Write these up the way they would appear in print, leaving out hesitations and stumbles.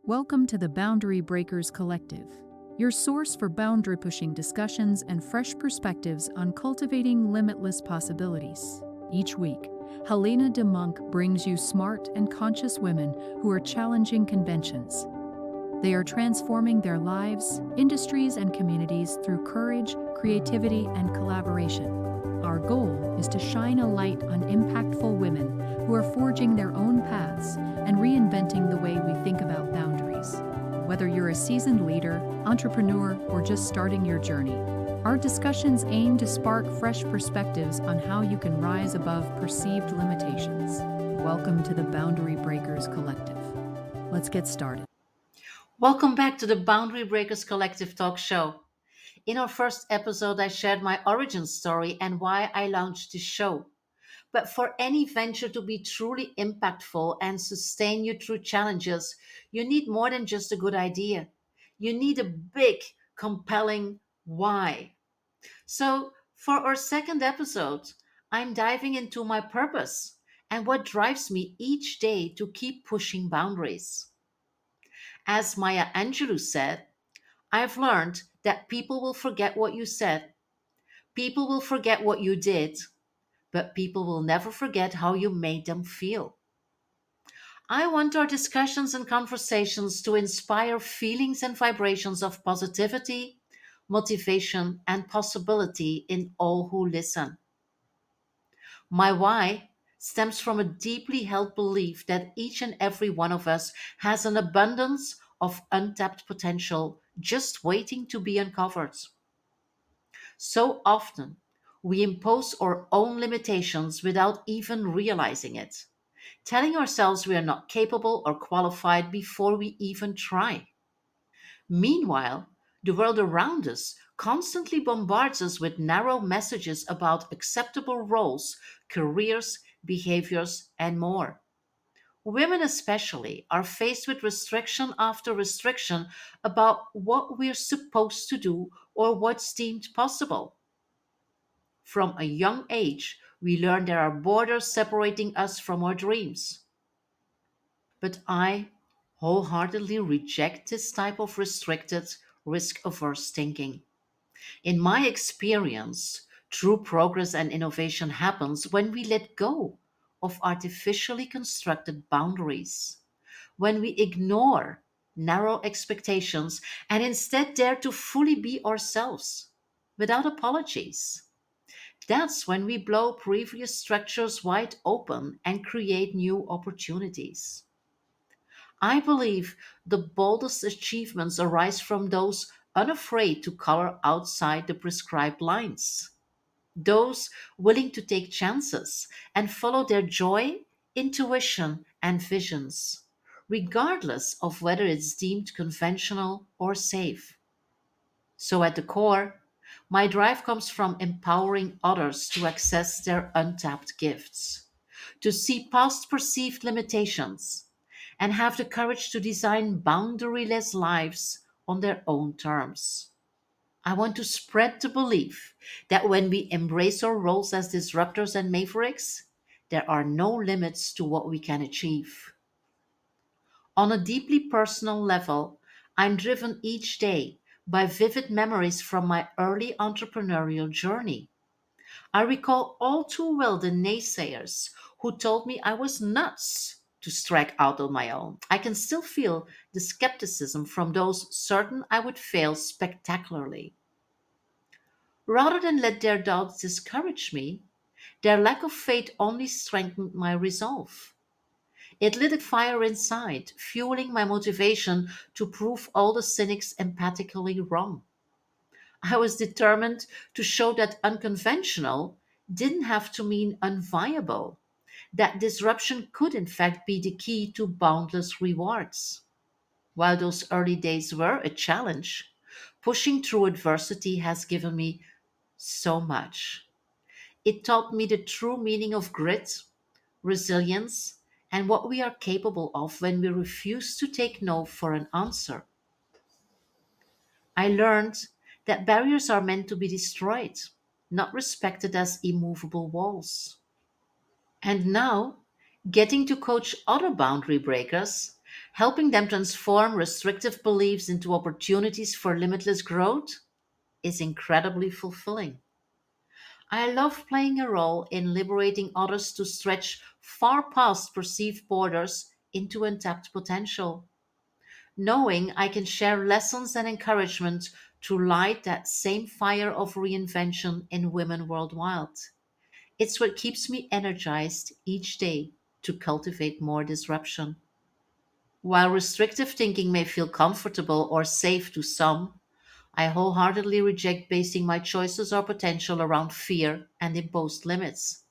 Welcome to the Boundary Breakers Collective, your source for boundary pushing discussions and fresh perspectives on cultivating limitless possibilities. Each week, Helena de Monk brings you smart and conscious women who are challenging conventions. They are transforming their lives, industries, and communities through courage, creativity, and collaboration. Our goal is to shine a light on impactful women who are forging their own paths and reinventing the way we think about boundaries. Whether you're a seasoned leader, entrepreneur, or just starting your journey, our discussions aim to spark fresh perspectives on how you can rise above perceived limitations. Welcome to the Boundary Breakers Collective. Let's get started. Welcome back to the Boundary Breakers Collective Talk Show. In our first episode, I shared my origin story and why I launched this show. But for any venture to be truly impactful and sustain you through challenges, you need more than just a good idea. You need a big, compelling why. So, for our second episode, I'm diving into my purpose and what drives me each day to keep pushing boundaries. As Maya Angelou said, I've learned that people will forget what you said, people will forget what you did, but people will never forget how you made them feel. I want our discussions and conversations to inspire feelings and vibrations of positivity, motivation, and possibility in all who listen. My why stems from a deeply held belief that each and every one of us has an abundance of untapped potential just waiting to be uncovered. So often, we impose our own limitations without even realizing it, telling ourselves we are not capable or qualified before we even try. Meanwhile, the world around us constantly bombards us with narrow messages about acceptable roles, careers, behaviors, and more. Women, especially, are faced with restriction after restriction about what we're supposed to do or what's deemed possible. From a young age, we learn there are borders separating us from our dreams. But I wholeheartedly reject this type of restricted, risk averse thinking. In my experience, true progress and innovation happens when we let go of artificially constructed boundaries, when we ignore narrow expectations and instead dare to fully be ourselves without apologies. That's when we blow previous structures wide open and create new opportunities. I believe the boldest achievements arise from those unafraid to color outside the prescribed lines, those willing to take chances and follow their joy, intuition, and visions, regardless of whether it's deemed conventional or safe. So, at the core, my drive comes from empowering others to access their untapped gifts, to see past perceived limitations, and have the courage to design boundaryless lives on their own terms. I want to spread the belief that when we embrace our roles as disruptors and mavericks, there are no limits to what we can achieve. On a deeply personal level, I'm driven each day by vivid memories from my early entrepreneurial journey. I recall all too well the naysayers who told me I was nuts to strike out on my own. I can still feel the skepticism from those certain I would fail spectacularly. Rather than let their doubts discourage me, their lack of faith only strengthened my resolve. It lit a fire inside, fueling my motivation to prove all the cynics empathically wrong. I was determined to show that unconventional didn't have to mean unviable, that disruption could, in fact, be the key to boundless rewards. While those early days were a challenge, pushing through adversity has given me so much. It taught me the true meaning of grit, resilience, and what we are capable of when we refuse to take no for an answer. I learned that barriers are meant to be destroyed, not respected as immovable walls. And now, getting to coach other boundary breakers Helping them transform restrictive beliefs into opportunities for limitless growth is incredibly fulfilling. I love playing a role in liberating others to stretch far past perceived borders into untapped potential. Knowing I can share lessons and encouragement to light that same fire of reinvention in women worldwide. It's what keeps me energized each day to cultivate more disruption. While restrictive thinking may feel comfortable or safe to some, I wholeheartedly reject basing my choices or potential around fear and imposed limits.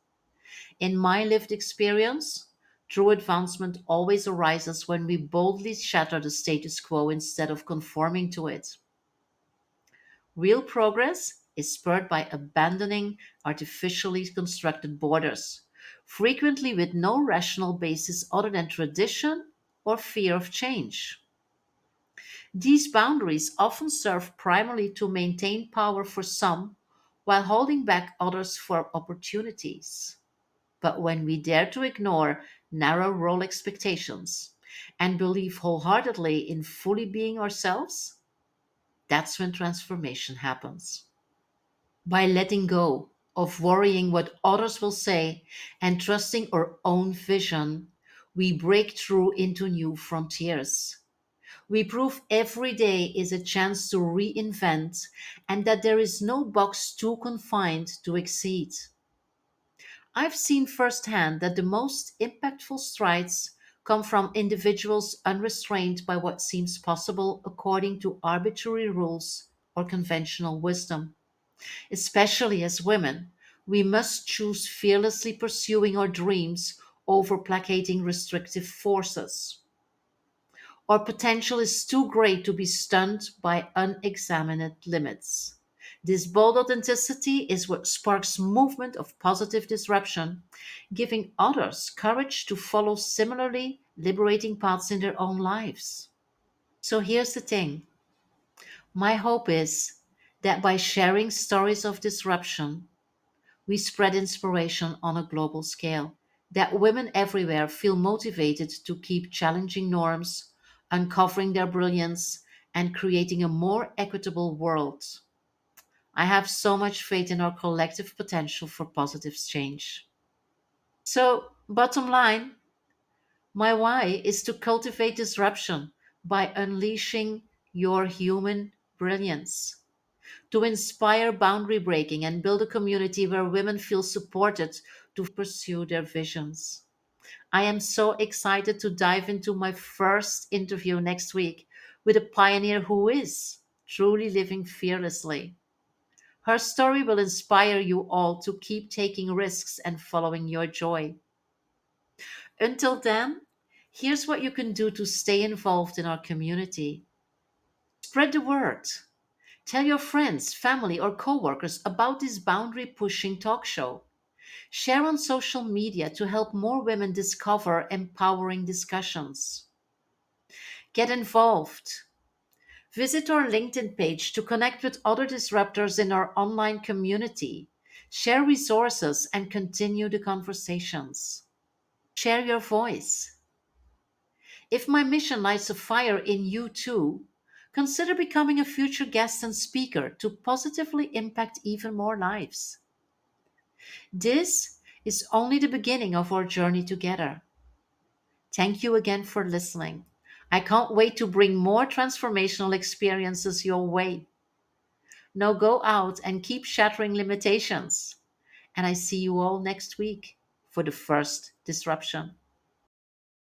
In my lived experience, true advancement always arises when we boldly shatter the status quo instead of conforming to it. Real progress is spurred by abandoning artificially constructed borders, frequently with no rational basis other than tradition or fear of change. These boundaries often serve primarily to maintain power for some while holding back others for opportunities. But when we dare to ignore narrow role expectations and believe wholeheartedly in fully being ourselves, that's when transformation happens. By letting go of worrying what others will say and trusting our own vision, we break through into new frontiers. We prove every day is a chance to reinvent and that there is no box too confined to exceed. I've seen firsthand that the most impactful strides come from individuals unrestrained by what seems possible according to arbitrary rules or conventional wisdom. Especially as women, we must choose fearlessly pursuing our dreams over placating restrictive forces. Our potential is too great to be stunned by unexamined limits. This bold authenticity is what sparks movement of positive disruption, giving others courage to follow similarly liberating paths in their own lives. So here's the thing. My hope is that by sharing stories of disruption, we spread inspiration on a global scale, that women everywhere feel motivated to keep challenging norms, uncovering their brilliance, and creating a more equitable world. I have so much faith in our collective potential for positive change. So, bottom line, my why is to cultivate disruption by unleashing your human brilliance, to inspire boundary breaking and build a community where women feel supported to pursue their visions. I am so excited to dive into my first interview next week with a pioneer who is truly living fearlessly. Her story will inspire you all to keep taking risks and following your joy. Until then, here's what you can do to stay involved in our community. Spread the word. Tell your friends, family, or coworkers about this boundary pushing talk show. Share on social media to help more women discover empowering discussions. Get involved. Visit our LinkedIn page to connect with other disruptors in our online community. Share resources and continue the conversations. Share your voice. If my mission lights a fire in you too, consider becoming a future guest and speaker to positively impact even more lives. This is only the beginning of our journey together. Thank you again for listening. I can't wait to bring more transformational experiences your way. Now go out and keep shattering limitations. And I see you all next week for the first disruption.